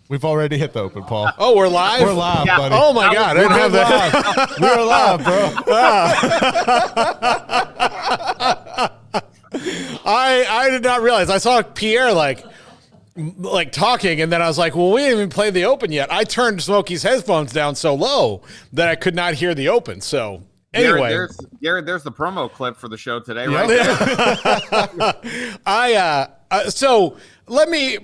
We've already hit the open, Paul. Oh, we're live? We're live, buddy. Oh, my God. I didn't have that. We're live, bro. I did not realize. I saw Pierre like talking, and then I was like, well, we didn't even play the open yet. I turned Smokey's headphones down so low that I could not hear the open. So anyway. Garrett, there's the promo clip for the show today, right? There. So let me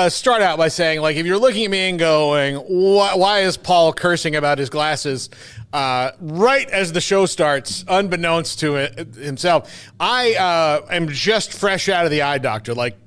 start out by saying, like, if you're looking at me and going, why is Paul cursing about his glasses right as the show starts, unbeknownst to himself, I am just fresh out of the eye doctor, like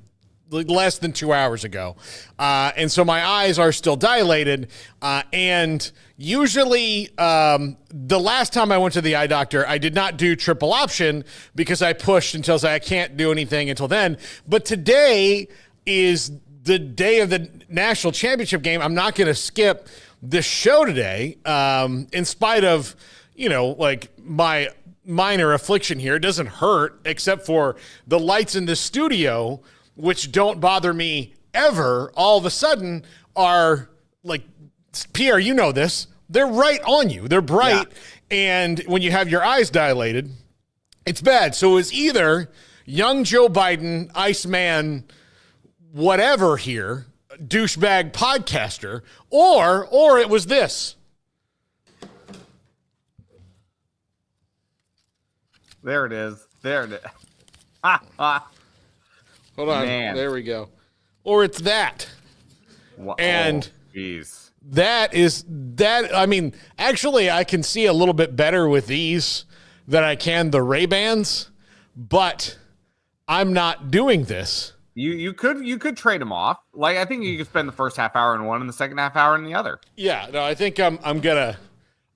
less than 2 hours ago. And so my eyes are still dilated. And usually the last time I went to the eye doctor, I did not do triple option because I pushed until I can't do anything until then. But today is the day of the national championship game. I'm not going to skip the show today, in spite of, like my minor affliction here. It doesn't hurt except for the lights in the studio, which don't bother me ever, all of a sudden are like, Pierre, you know this, they're right on you. They're bright. Yeah. And when you have your eyes dilated, it's bad. So it's either young Joe Biden, Iceman, whatever here, douchebag podcaster, or it was this. There it is. There it is. Hold on. Man. There we go. Or it's that. Wow. And jeez. I mean, actually, I can see a little bit better with these than I can the Ray-Bans, but I'm not doing this. You could trade them off. Like, I think you could spend the first half hour in one and the second half hour in the other. Yeah, no, I think I'm gonna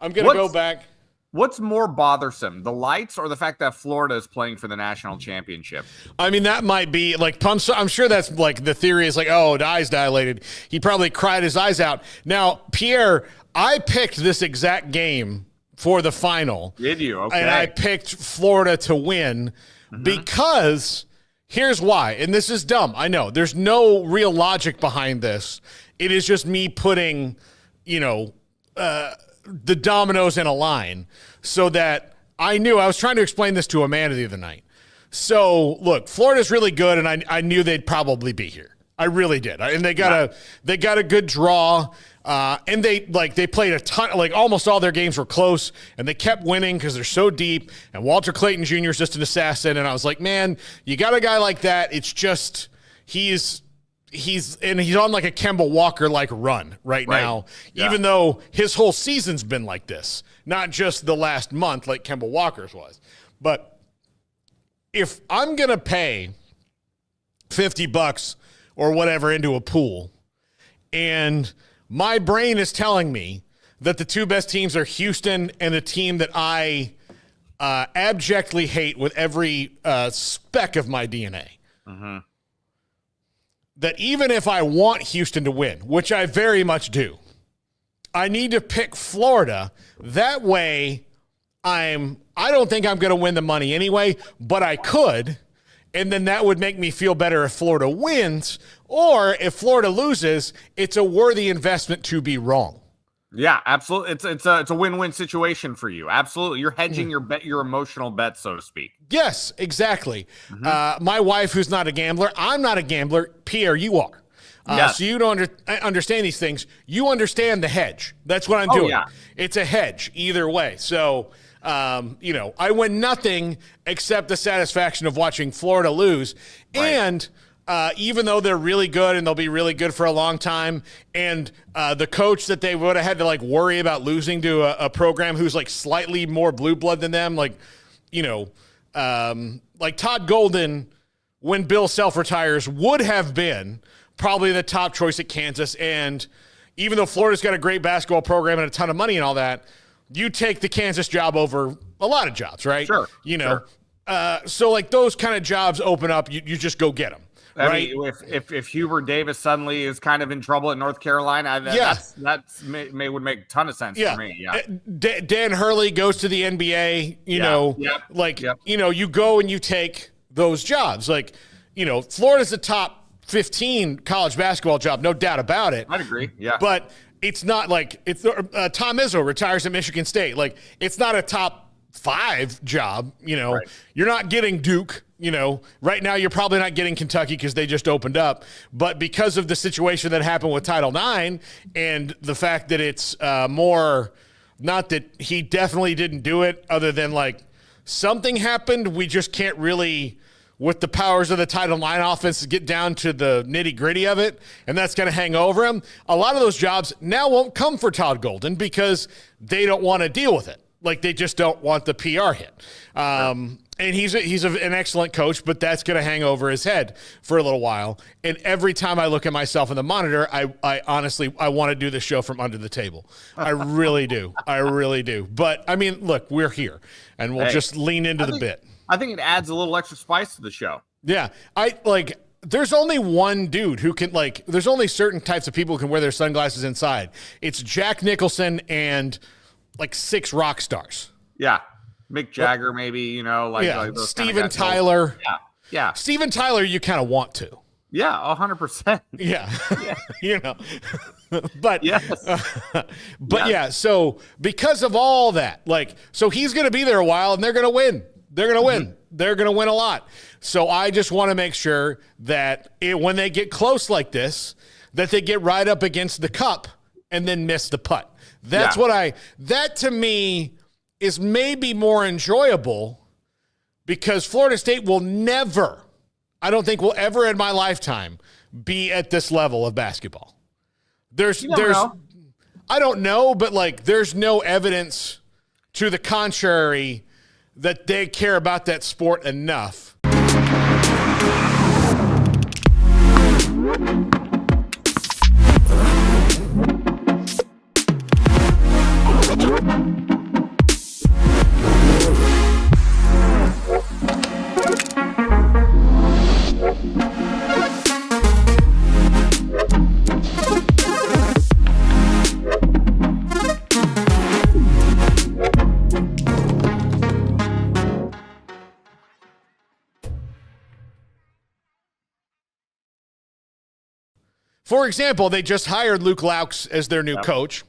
go back. What's more bothersome, the lights or the fact that Florida is playing for the national championship? I mean, that might be like, I'm sure that's like the theory is like, oh, the eyes dilated. He probably cried his eyes out. Now, Pierre, I picked this exact game for the final. Did you? Okay. And I picked Florida to win because here's why. And this is dumb. I know there's no real logic behind this. It is just me putting, the dominoes in a line so that I was trying to explain this to Amanda the other night. So look, Florida's really good. And I knew they'd probably be here. I really did. And they got a good draw. And they played a ton, like almost all their games were close and they kept winning because they're so deep. And Walter Clayton Jr. is just an assassin. And I was like, man, you got a guy like that. It's just, he's on like a Kemba Walker like run right now, even though his whole season's been like this, not just the last month like Kemba Walker's was. But if I'm going to pay $50 or whatever into a pool and my brain is telling me that the two best teams are Houston and a team that I abjectly hate with every speck of my DNA, that even if I want Houston to win, which I very much do, I need to pick Florida. That way I don't think I'm going to win the money anyway, but I could. And then that would make me feel better if Florida wins, or if Florida loses, it's a worthy investment to be wrong. Yeah, absolutely. It's a win-win situation for you. Absolutely. You're hedging your emotional bet, so to speak. Yes, exactly. My wife, who's not a gambler, I'm not a gambler. Pierre, you are. Yes. So you don't understand these things. You understand the hedge. That's what I'm doing. Yeah. It's a hedge either way. So, I win nothing except the satisfaction of watching Florida lose. Right. And even though they're really good and they'll be really good for a long time, and the coach that they would have had to like worry about losing to a program who's like slightly more blue blood than them, like Todd Golden, when Bill Self retires, would have been probably the top choice at Kansas. And even though Florida's got a great basketball program and a ton of money and all that, you take the Kansas job over a lot of jobs, right? Sure. Sure. So like those kind of jobs open up, you just go get them. Right. I mean, if Hubert Davis suddenly is kind of in trouble at North Carolina, that would make a ton of sense for me. Yeah. Dan Hurley goes to the NBA. You go and you take those jobs. Like, Florida's the top 15 college basketball job, no doubt about it. I'd agree. Yeah. But it's not like it's Tom Izzo retires at Michigan State. Like, it's not a top 5 job. Right. You're not getting Duke. Right now you're probably not getting Kentucky because they just opened up. But because of the situation that happened with Title IX and the fact that it's more, not that he definitely didn't do it, other than like something happened, we just can't really, with the powers of the Title IX offense, get down to the nitty-gritty of it, and that's going to hang over him. A lot of those jobs now won't come for Todd Golden because they don't want to deal with it. Like, they just don't want the PR hit. And he's an excellent coach, but that's going to hang over his head for a little while. And every time I look at myself in the monitor, I honestly want to do the show from under the table. I really do. I really do. But, I mean, look, we're here, and we'll just lean into the bit. I think it adds a little extra spice to the show. Yeah. There's only one dude who can, there's only certain types of people who can wear their sunglasses inside. It's Jack Nicholson and, 6 rock stars. Yeah. Mick Jagger, maybe, like those Steven Tyler. Yeah. Steven Tyler, you kind of want to. Yeah, 100%. Yeah. But yes. yeah, so because of all that, so he's going to be there a while and they're going to win. They're going to win. They're going to win a lot. So I just want to make sure that when they get close like this, that they get right up against the cup and then miss the putt. That's that to me is maybe more enjoyable, because Florida State will never, I don't think will ever in my lifetime, be at this level of basketball. I don't know, but there's no evidence to the contrary that they care about that sport enough. For example, they just hired Luke Laux as their new coach.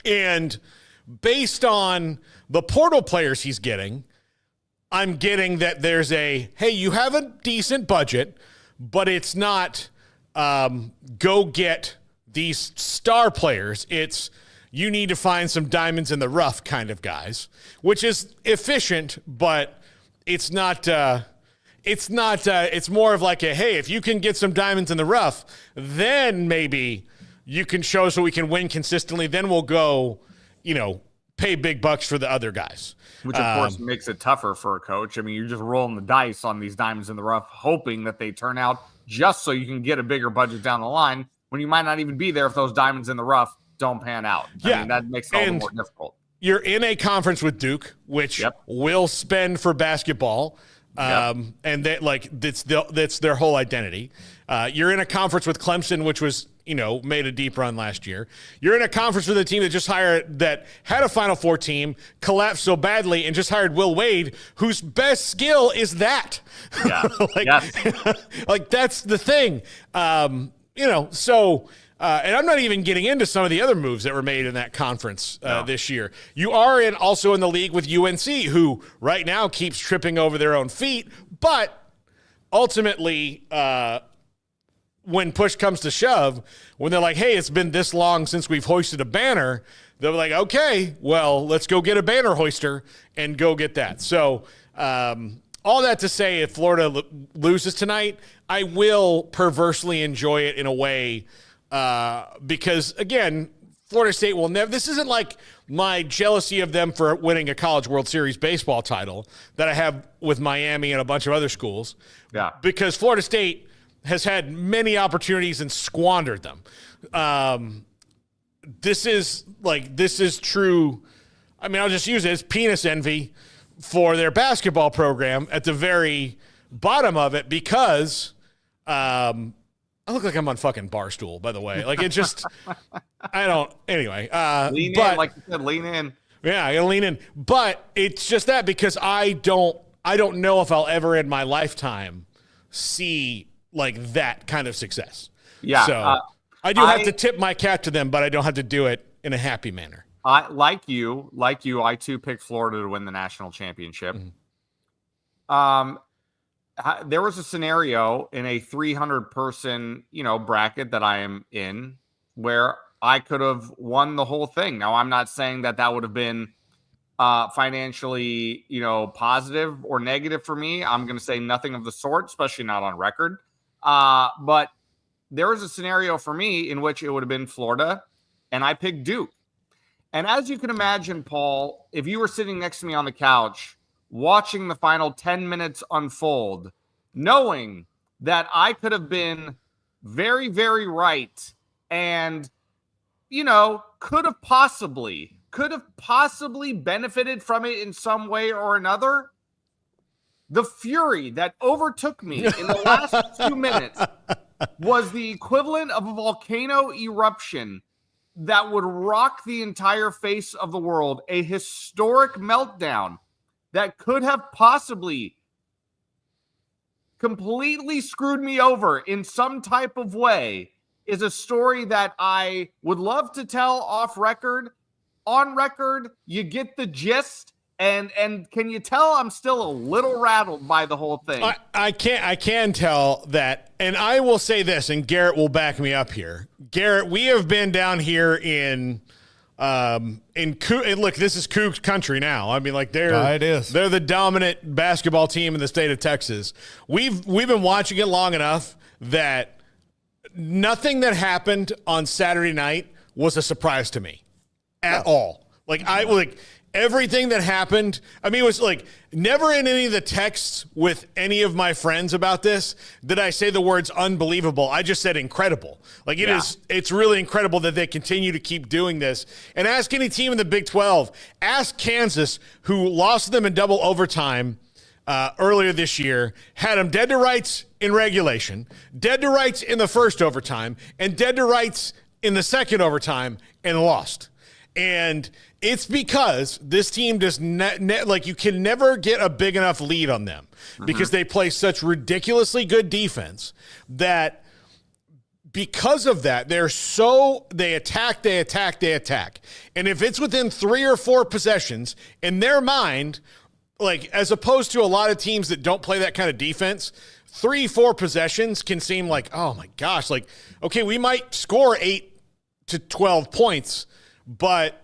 And based on the portal players he's getting, I'm getting that there's hey, you have a decent budget, but it's not go get these star players. It's you need to find some diamonds in the rough kind of guys, which is efficient, but it's not it's more of hey, if you can get some diamonds in the rough, then maybe you can show so we can win consistently. Then we'll go, pay big bucks for the other guys. Which, of course, makes it tougher for a coach. I mean, you're just rolling the dice on these diamonds in the rough, hoping that they turn out just so you can get a bigger budget down the line when you might not even be there if those diamonds in the rough don't pan out. I mean, that makes it all the more difficult. You're in a conference with Duke, which will spend for basketball. And that's their whole identity. You're in a conference with Clemson, which was, made a deep run last year. You're in a conference with a team that had a Final Four team, collapsed so badly, and just hired Will Wade, whose best skill is that. Yeah. That's the thing. And I'm not even getting into some of the other moves that were made in that conference this year. You are also in the league with UNC, who right now keeps tripping over their own feet. But ultimately, when push comes to shove, when they're like, hey, it's been this long since we've hoisted a banner, they're like, okay, well, let's go get a banner hoister and go get that. So all that to say, if Florida loses tonight, I will perversely enjoy it in a way because, again, Florida State will never – this isn't like my jealousy of them for winning a College World Series baseball title that I have with Miami and a bunch of other schools. Yeah. Because Florida State has had many opportunities and squandered them. This is true. I mean, I'll just use it as penis envy for their basketball program at the very bottom of it because I look like I'm on fucking Barstool, by the way. Like, it just, I don't, anyway. Lean in, like you said, lean in. Yeah, I gotta lean in. But it's just that because I don't know if I'll ever in my lifetime see like that kind of success. Yeah. So I do have to tip my cap to them, but I don't have to do it in a happy manner. I like you, I too picked Florida to win the national championship. There was a scenario in a 300 person, bracket that I am in where I could have won the whole thing. Now, I'm not saying that would have been financially, positive or negative for me. I'm going to say nothing of the sort, especially not on record. But there was a scenario for me in which it would have been Florida, and I picked Duke. And as you can imagine, Paul, if you were sitting next to me on the couch, watching the final 10 minutes unfold, knowing that I could have been very, very right and, could have possibly benefited from it in some way or another, the fury that overtook me in the last 2 minutes was the equivalent of a volcano eruption that would rock the entire face of the world, a historic meltdown that could have possibly completely screwed me over in some type of way, is a story that I would love to tell off record. On record, you get the gist. And can you tell I'm still a little rattled by the whole thing? I can tell that, and I will say this, and Garrett will back me up here. Garrett, we have been down here in look, this is Cougs country now. I mean, like they're the dominant basketball team in the state of Texas. We've been watching it long enough that nothing that happened on Saturday night was a surprise to me at all. Everything that happened, I mean, it was like never in any of the texts with any of my friends about this did I say the words unbelievable. I just said incredible. It's really incredible that they continue to keep doing this. And ask any team in the Big 12, ask Kansas, who lost them in double overtime earlier this year, had them dead to rights in regulation, dead to rights in the first overtime, and dead to rights in the second overtime and lost. And it's because this team does you can never get a big enough lead on them because they play such ridiculously good defense that because of that, they attack. And if it's within 3 or 4 possessions, in their mind, as opposed to a lot of teams that don't play that kind of defense, 3-4 possessions can seem like, oh my gosh, okay, we might score 8 to 12 points, but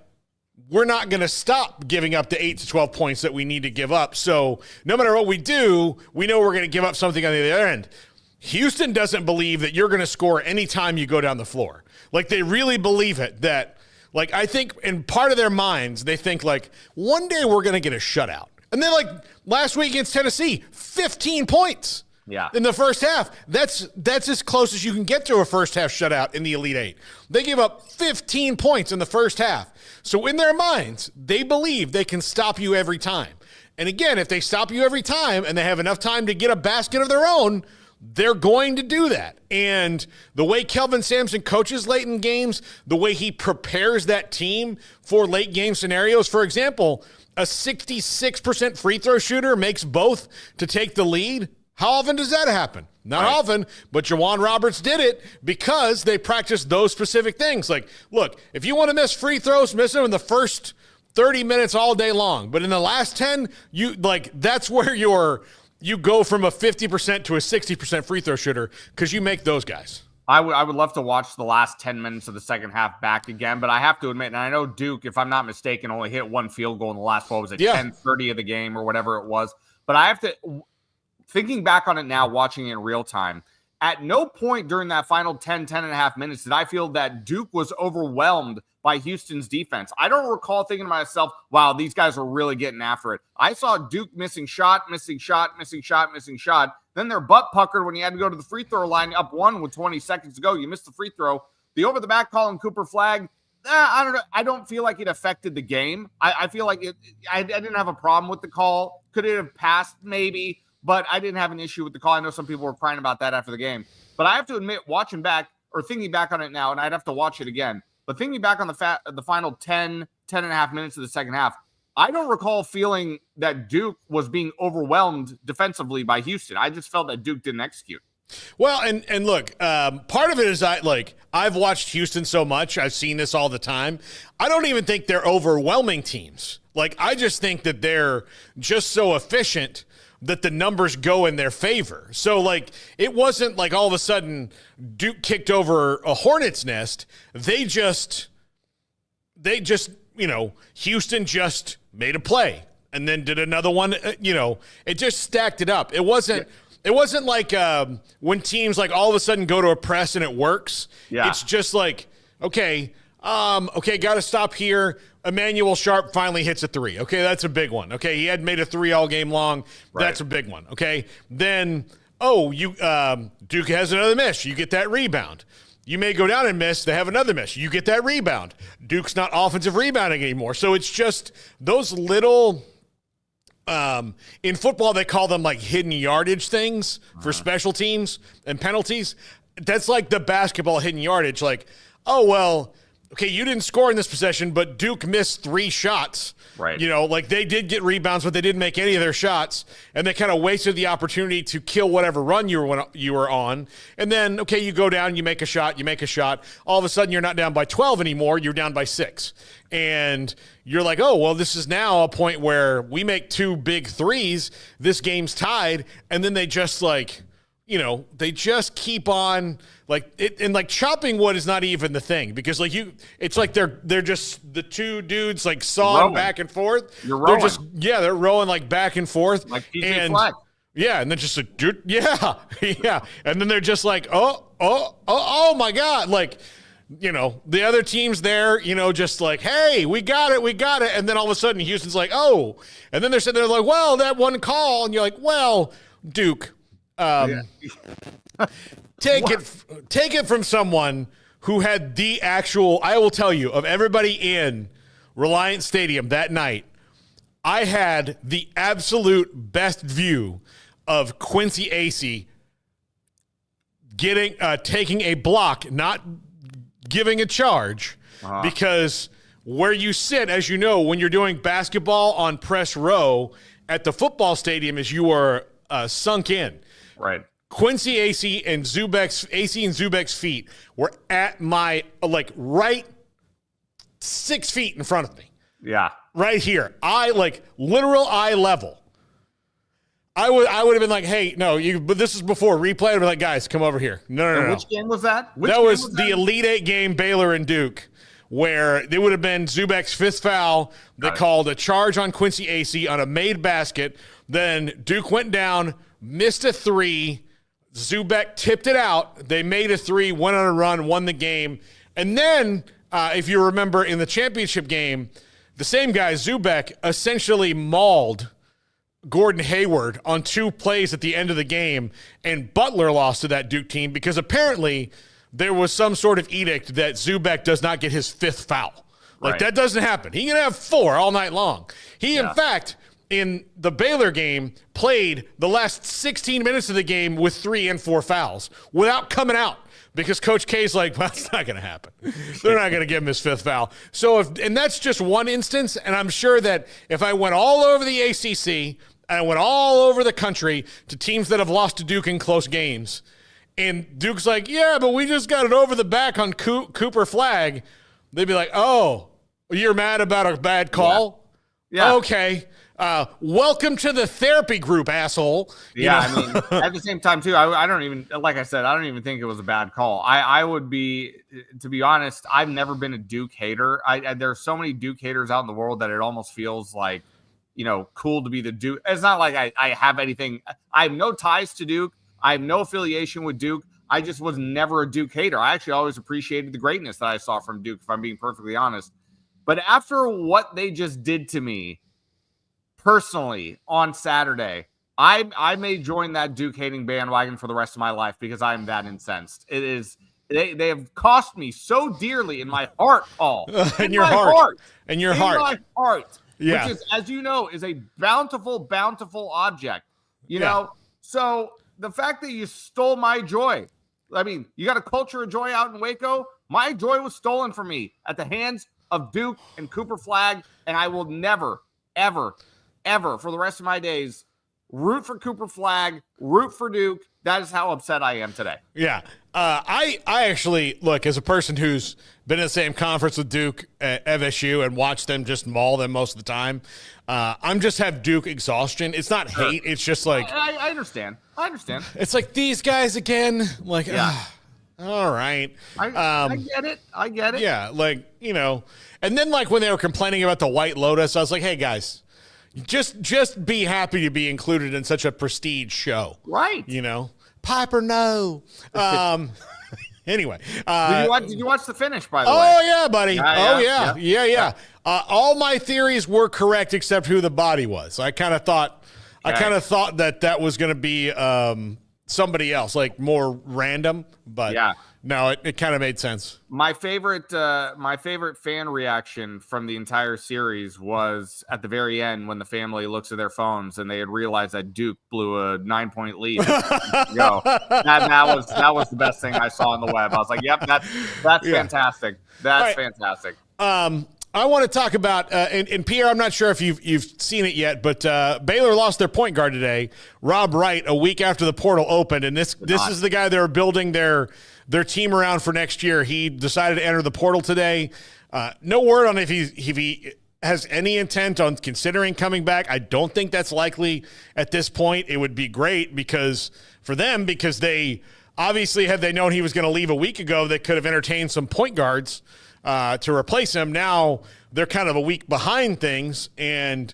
we're not going to stop giving up the 8 to 12 points that we need to give up. So no matter what we do, we know we're going to give up something on the other end. Houston doesn't believe that you're going to score any time you go down the floor. They really believe it that, I think in part of their minds, they think one day we're going to get a shutout. And then last week against Tennessee, 15 points. Yeah. In the first half. That's as close as you can get to a first half shutout in the Elite Eight. They gave up 15 points in the first half. So in their minds, they believe they can stop you every time. And again, if they stop you every time and they have enough time to get a basket of their own, they're going to do that. And the way Kelvin Sampson coaches late in games, the way he prepares that team for late game scenarios, for example, a 66% free throw shooter makes both to take the lead. How often does that happen? Not often, but Jawan Roberts did it because they practiced those specific things. Look, if you want to miss free throws, miss them in the first 30 minutes all day long. But in the last 10, that's where you go from a 50% to a 60% free throw shooter because you make those guys. I would love to watch the last 10 minutes of the second half back again, but I have to admit, and I know Duke, if I'm not mistaken, only hit 1 field goal in the last, 10:30 of the game or whatever it was. But I have to... Thinking back on it now, watching it in real time, at no point during that final 10 and a half minutes did I feel that Duke was overwhelmed by Houston's defense. I don't recall thinking to myself, wow, these guys are really getting after it. I saw Duke missing shot. Then their butt puckered when you had to go to the free throw line up 1 with 20 seconds to go. You missed the free throw. The over-the-back call and Cooper flag, I don't know. I don't feel like it affected the game. I feel like I didn't have a problem with the call. Could it have passed? Maybe. But I didn't have an issue with the call. I know some people were crying about that after the game. But I have to admit, watching back or thinking back on it now, and I'd have to watch it again, but thinking back on the final 10 and a half minutes of the second half, I don't recall feeling that Duke was being overwhelmed defensively by Houston. I just felt that Duke didn't execute. Well, and look, part of it is I've watched Houston so much. I've seen this all the time. I don't even think they're overwhelming teams. Like, I just think that they're just so efficient that the numbers go in their favor. So, like, it wasn't like all of a sudden Duke kicked over a hornet's nest. They just, Houston just made a play and then did another one. It just stacked it up. It wasn't like when teams like all of a sudden go to a press and it works. Yeah. It's just like, okay, got to stop here. Emmanuel Sharp finally hits a three. Okay, that's a big one. Okay, he had made a three all game long. Right. That's a big one. Okay, then, Duke has another miss. You get that rebound. You may go down and miss. They have another miss. You get that rebound. Duke's not offensive rebounding anymore. So it's just those little in football, they call them like hidden yardage things for special teams and penalties. That's like the basketball hidden yardage. Like, oh, well, okay, you didn't score in this possession, but Duke missed 3 shots. Right. Like they did get rebounds, but they didn't make any of their shots, and they kind of wasted the opportunity to kill whatever run you were on. And then, okay, you go down, you make a shot. All of a sudden, you're not down by 12 anymore. You're down by 6. And you're like, oh, well, this is now a point where we make 2 big threes. This game's tied. And then they just they just keep on like it, and like chopping wood is not even the thing because like it's like they're just the 2 dudes like sawing back and forth. You're rowing. They're rowing like back and forth. Like PJ Fleck. Yeah, and then just like, dude, yeah. And then they're just like, oh my God. Like, the other team's there, just like, hey, we got it. And then all of a sudden Houston's like, oh. And then they're sitting there like, well, that one call. And you're like, well, Duke, take it from someone who had the actual, I will tell you, of everybody in Reliant Stadium that night, I had the absolute best view of Quincy Acey taking a block, not giving a charge, because where you sit, as you know, when you're doing basketball on press row at the football stadium is you are sunk in. Right. Quincy Acey and Zubek's feet were at my right 6 feet in front of me. Yeah. Right here. Literal eye level. I would have been like, hey, no, but this is before replay. I'd be like, guys, come over here. No. Which game was that? That was the Elite 8 game, Baylor and Duke, where it would have been Zubek's 5th foul. They called a charge on Quincy Acey on a made basket. Then Duke went down, missed a 3. Zubek tipped it out. They made a 3, went on a run, won the game. And then, if you remember, in the championship game, the same guy, Zubek, essentially mauled Gordon Hayward on 2 plays at the end of the game, and Butler lost to that Duke team because apparently there was some sort of edict that Zubek does not get his 5th foul. Like, that doesn't happen. He can have 4 all night long. He, in fact, in the Baylor game, played the last 16 minutes of the game with 3 and 4 fouls without coming out because Coach K's like, well, it's not going to happen. They're not going to give him his 5th foul. So, and that's just one instance, and I'm sure that if I went all over the ACC – and I went all over the country to teams that have lost to Duke in close games. And Duke's like, yeah, but we just got it over the back on Cooper Flag. They'd be like, oh, you're mad about a bad call? Yeah. Okay. Welcome to the therapy group, asshole. I mean, at the same time, too, I don't even, like I said, I don't even think it was a bad call. I would be, to be honest, I've never been a Duke hater. There's so many Duke haters out in the world that it almost feels like, cool to be the Duke. It's not like I have anything. I have no ties to Duke. I have no affiliation with Duke. I just was never a Duke hater. I actually always appreciated the greatness that I saw from Duke, if I'm being perfectly honest. But after what they just did to me personally on Saturday, I may join that Duke hating bandwagon for the rest of my life because I am that incensed. It is. They have cost me so dearly in my heart, Paul. In your heart. In your heart. In my heart. Yeah. Which is, as you know, is a bountiful object, you know? So the fact that you stole my joy, I mean, you got a culture of joy out in Waco. My joy was stolen from me at the hands of Duke and Cooper Flag. And I will never, ever, ever for the rest of my days root for Cooper Flagg, root for Duke. That is how upset I am today. Yeah. I actually, look, as a person who's been in the same conference with Duke at FSU and watched them just maul them most of the time, I'm just have Duke exhaustion. It's not hate. It's just like. I understand. It's like these guys again. Like, yeah. All right. I get it. Yeah. Like, and then like when they were complaining about the White Lotus, I was like, hey, guys. Just be happy to be included in such a prestige show. Right. Piper, no. Anyway. Did you watch the finish, by the way? Oh, yeah, buddy. Yeah. All my theories were correct except who the body was. I kind of thought that was going to be somebody else, like more random, but no, it kind of made sense. My favorite fan reaction from the entire series was at the very end when the family looks at their phones and they had realized that Duke blew a 9-point lead. That was the best thing I saw on the web. I was like, yep, that's fantastic. That's fantastic. I want to talk about, and Pierre, I'm not sure if you've seen it yet, but Baylor lost their point guard today, Rob Wright, a week after the portal opened, and this is the guy they were building their team around for next year. He decided to enter the portal today. No word on if he has any intent on considering coming back. I don't think that's likely at this point. It would be great because they obviously, had they known he was going to leave a week ago, they could have entertained some point guards to replace him. Now they're kind of a week behind things, and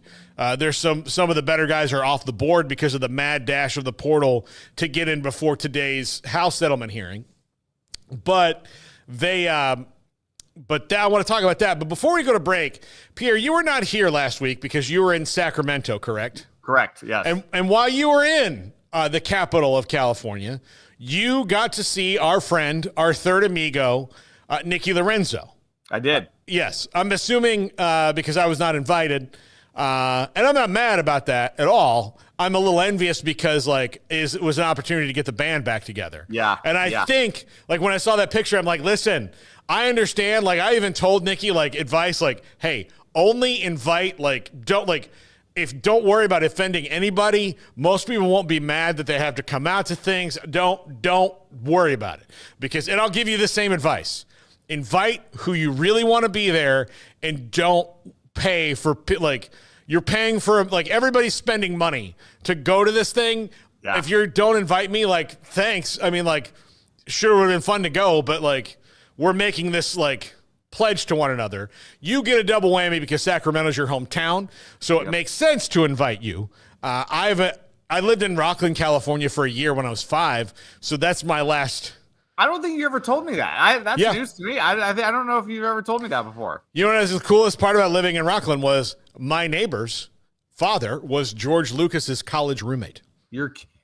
there's some of the better guys are off the board because of the mad dash of the portal to get in before today's House settlement hearing. But I want to talk about that. But before we go to break, Pierre, you were not here last week because you were in Sacramento, correct? Correct, yes. And while you were in the capital of California, you got to see our friend, our third amigo, Nicky Lorenzo. I did. Yes. I'm assuming because I was not invited, and I'm not mad about that at all. I'm a little envious because it was an opportunity to get the band back together. Yeah. And I think when I saw that picture, I'm like, listen, I understand. I even told Nicky advice hey, only invite don't worry about offending anybody. Most people won't be mad that they have to come out to things. Don't worry about it and I'll give you the same advice. Invite who you really want to be there and don't pay for you're paying for everybody's spending money to go to this thing. Yeah. If you don't invite me, thanks. I mean, sure, it would have been fun to go, but we're making this pledge to one another. You get a double whammy because Sacramento's your hometown, so it makes sense to invite you. I lived in Rockland, California for a year when I was 5, so that's my last. I don't think you ever told me that. That's news to me. I don't know if you've ever told me that before. You know what was the coolest part about living in Rockland was my neighbor's father was George Lucas's college roommate.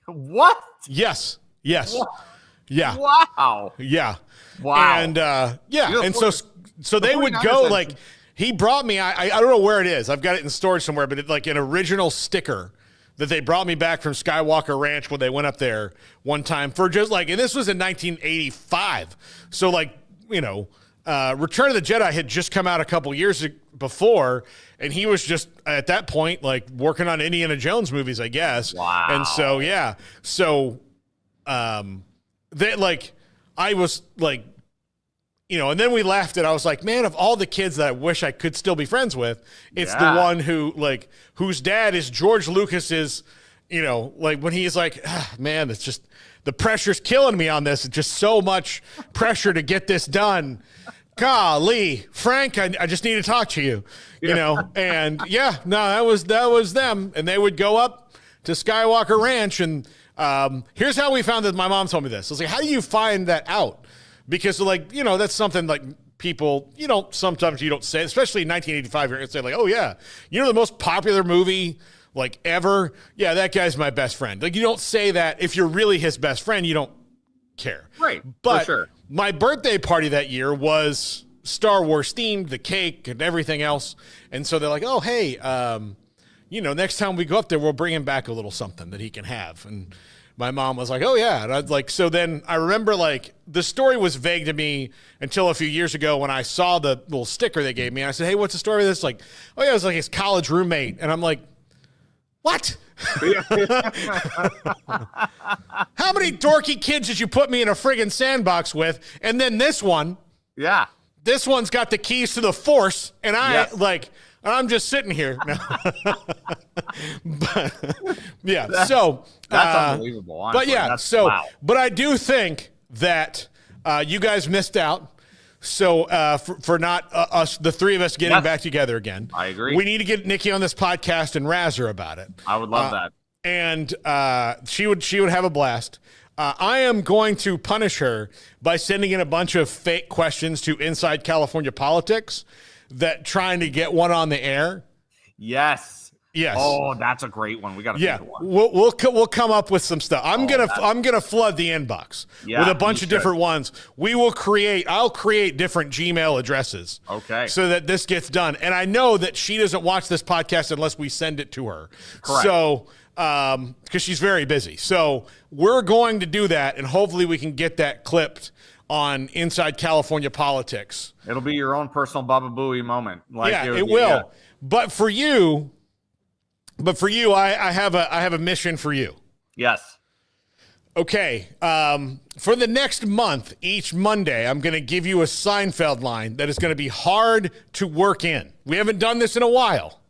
What? Yes. What? Yeah. Wow. Yeah. Wow. And and so they would go he brought me. I don't know where it is. I've got it in storage somewhere, but it's an original sticker that they brought me back from Skywalker Ranch when they went up there one time for just and this was in 1985. So Return of the Jedi had just come out a couple years before, and he was just at that point working on Indiana Jones movies, I guess. Wow. And so they I was and then we laughed and I was like, man, of all the kids that I wish I could still be friends with, it's the one who whose dad is George Lucas's, when he's man, it's just the pressure's killing me on this. It's just so much pressure to get this done. Golly, Frank, I just need to talk to you, and that was them. And they would go up to Skywalker Ranch. And here's how we found that. My mom told me this. I was like, how do you find that out? Because that's something people, sometimes you don't say, especially in 1985, you're going to say oh yeah, the most popular movie ever. Yeah, that guy's my best friend. You don't say that. If you're really his best friend, you don't care. Right. But for sure. My birthday party that year was Star Wars themed, the cake and everything else. And so they're like, oh, hey, next time we go up there, we'll bring him back a little something that he can have. And my mom was like, oh, yeah. And I'd so then I remember the story was vague to me until a few years ago when I saw the little sticker they gave me. And I said, hey, what's the story of this? Oh, yeah, it was his college roommate. And I'm like, What? How many dorky kids did you put me in a friggin' sandbox with? And then this one. Yeah. This one's got the keys to the force, and I'm just sitting here. But, yeah, so that's unbelievable. Honestly. But yeah, wow. But I do think that you guys missed out. So for not us, the three of us getting back together again. I agree. We need to get Nikki on this podcast and razz her about it. I would love that. And she would have a blast. I am going to punish her by sending in a bunch of fake questions to Inside California Politics that trying to get one on the air. Yes. Oh, that's a great one. We got to think of one. We'll come up with some stuff. I'm gonna flood the inbox with a bunch of different ones. I'll create different Gmail addresses. Okay. So that this gets done. And I know that she doesn't watch this podcast unless we send it to her. Correct. So because she's very busy. So we're going to do that, and hopefully we can get that clipped on Inside California Politics. It'll be your own personal Baba Booey moment. It will. Yeah. But for you, I have a mission for you. Yes. Okay. For the next month, each Monday, I'm going to give you a Seinfeld line that is going to be hard to work in. We haven't done this in a while.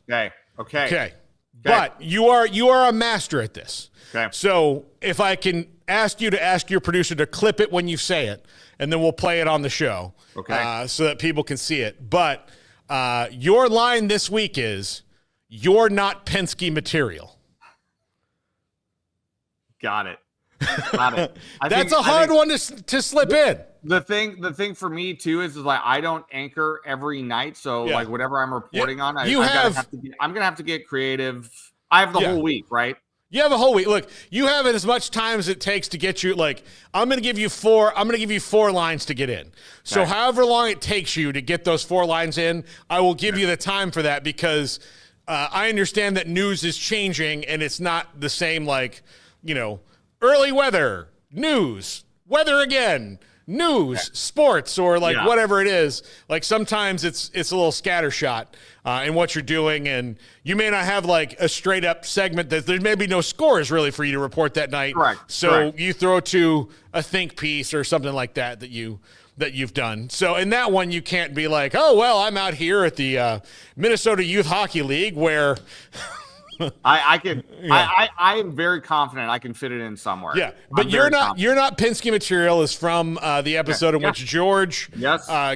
Okay. But you are a master at this. Okay. So if I can ask you to ask your producer to clip it when you say it, and then we'll play it on the show. Okay. So that people can see it. But your line this week is, "You're not Penske material." Got it. That's a hard one to slip in. The thing for me too is like I don't anchor every night, so like whatever I'm reporting on, I'm gonna have to get creative. I have the whole week, right? You have a whole week. Look, you have as much time as it takes to get you. Like I'm gonna give you 4 lines to get in. So however long it takes you to get those 4 lines in, I will give you the time for that because I understand that news is changing and it's not the same. Like early weather, news, weather again. News, sports, or whatever it is. Like sometimes it's a little scattershot in what you're doing, and you may not have like a straight up segment that there may be no scores really for you to report that night. Correct. So you throw to a think piece or something like that you've done. So in that one, you can't be like, oh well, I'm out here at the Minnesota Youth Hockey League where. I am very confident I can fit it in somewhere. Yeah, but you're not Penske material is from the episode in which George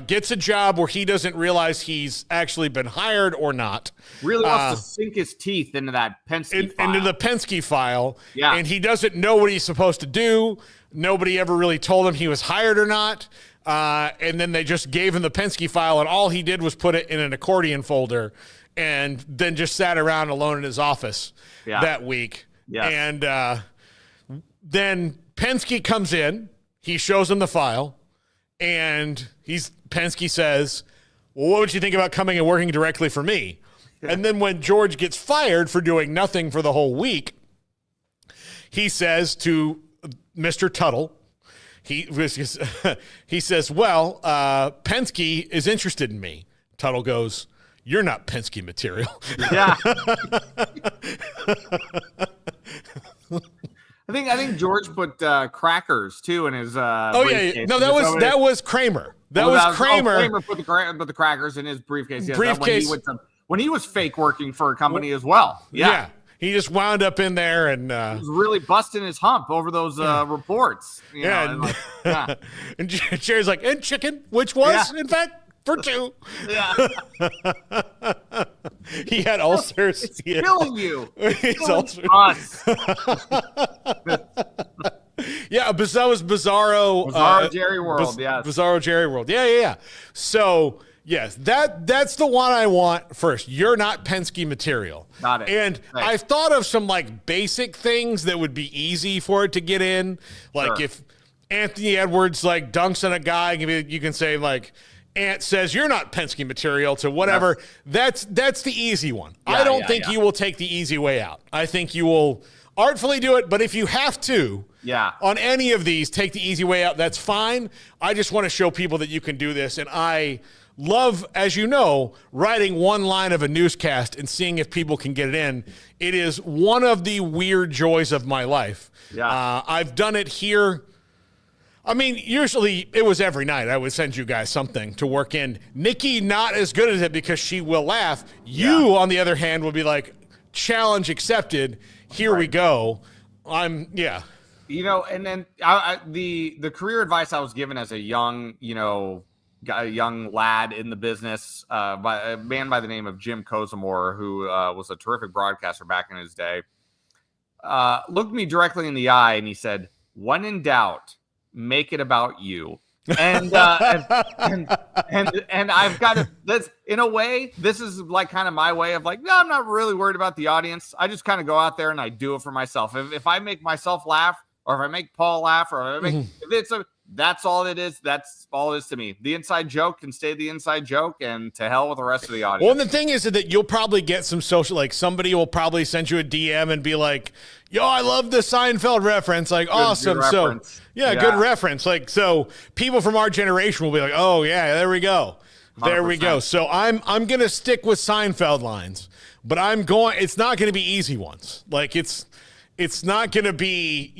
gets a job where he doesn't realize he's actually been hired or not. Really wants to sink his teeth into that Penske file. Into the Penske file. Yeah. And he doesn't know what he's supposed to do. Nobody ever really told him he was hired or not. And then they just gave him the Penske file, and all he did was put it in an accordion folder. And then just sat around alone in his office that week. Yeah. And then Penske comes in. He shows him the file. And Penske says, well, what would you think about coming and working directly for me? And then when George gets fired for doing nothing for the whole week, he says to Mr. Tuttle, he says, well, Penske is interested in me. Tuttle goes, you're not Penske material. Yeah. I think George put crackers too in his briefcase. No, that was Kramer. Kramer put the crackers in his briefcase. Yes, when he was fake working for a company as well. Yeah. He just wound up in there and he was really busting his hump over those reports. And Jerry's like, and chicken, which was in fact for 2. Yeah. He had ulcers. It's killing you. He's ulcers. Us. Yeah, that was Bizarro Jerry World. Yes. Bizarro Jerry World. Yeah. So yes, that's the one I want first. You're not Penske material. Got it. And Thanks. I've thought of some like basic things that would be easy for it to get in. Like if Anthony Edwards like dunks on a guy, you can say like, Ant says you're not Penske material to whatever. That's the easy one. I don't think you will take the easy way out. I think you will artfully do it, but if you have to on any of these, take the easy way out, that's fine. I just want to show people that you can do this, and I love, as you know, writing one line of a newscast and seeing if people can get it in. It is one of the weird joys of my life. Yeah. I've done it here. I mean, usually it was every night I would send you guys something to work in. Nikki, not as good at it because she will laugh. You, on the other hand, will be like, challenge accepted. Here we go. And then the career advice I was given as a young, a young lad in the business by a man by the name of Jim Kozamore, who was a terrific broadcaster back in his day, looked me directly in the eye and he said, "When in doubt, make it about you." And and I've got to, that's in a way, this is like kind of my way of like, no, I'm not really worried about the audience. I just kind of go out there and I do it for myself. If I make myself laugh, or if I make Paul laugh, or if I make, that's all it is. That's all it is to me. The inside joke can stay the inside joke, and to hell with the rest of the audience. Well, and the thing is that you'll probably get some social, like somebody will probably send you a DM and be like, "Yo, I love the Seinfeld reference." Like, awesome. So, good reference. Like, so people from our generation will be like, "Oh yeah, there we go, there 100%. We go." So I'm gonna stick with Seinfeld lines, but it's not gonna be easy ones. Like it's not gonna be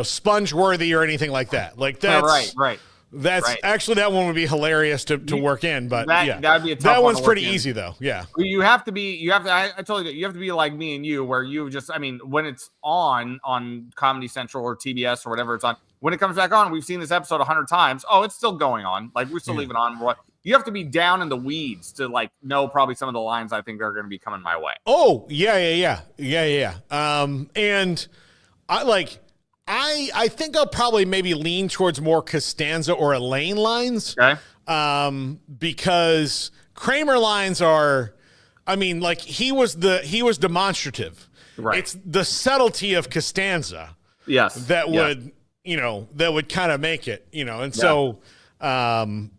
sponge worthy or anything like that. Like that's right. That's actually, that one would be hilarious to work in, but that would be a tough that one one's pretty easy though. Yeah. I told you, you have to be like me and you, where you just, when it's on Comedy Central or TBS or whatever it's on, when it comes back on, we've seen this episode 100 times. Oh, it's still going on. Like we still leave it on. You have to be down in the weeds to like know probably some of the lines I think are going to be coming my way. Oh yeah. And I think I'll probably maybe lean towards more Costanza or Elaine lines. Okay. Because Kramer lines are, he was demonstrative. Right. It's the subtlety of Costanza. Yes. That would kind of make it, and so, I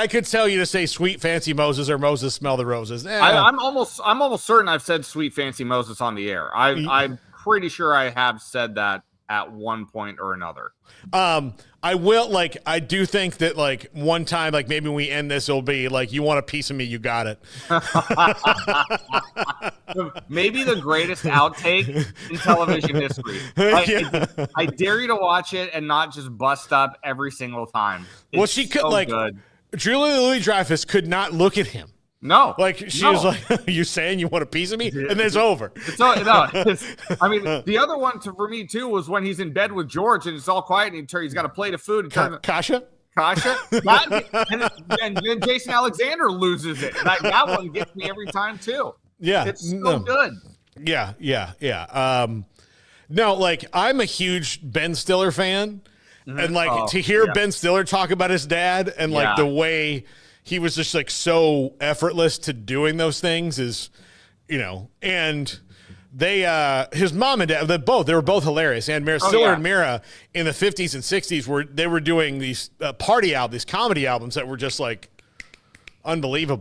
could tell you to say Sweet Fancy Moses or Moses Smell the Roses. I'm almost certain I've said Sweet Fancy Moses on the air. I'm pretty sure I have said that at one point or another. I do think that one time, maybe when we end this, it'll be like, "You want a piece of me, you got it." Maybe the greatest outtake in television history. I dare you to watch it and not just bust up every single time. Well, she could good. Julia Louis-Dreyfus could not look at him. No. She was like, "You saying you want a piece of me?" And then it's over. The other one for me too was when he's in bed with George and it's all quiet and he's got a plate of food. And Kasha? And then Jason Alexander loses it. That one gets me every time too. Yeah. It's so good. Yeah. No, I'm a huge Ben Stiller fan. Mm-hmm. And to hear Ben Stiller talk about his dad and the way he was just so effortless to doing those things is, and they, his mom and dad, they were both hilarious. And Stiller and Mira in the 50s and 60s were doing these party albums, these comedy albums that were just unbelievable.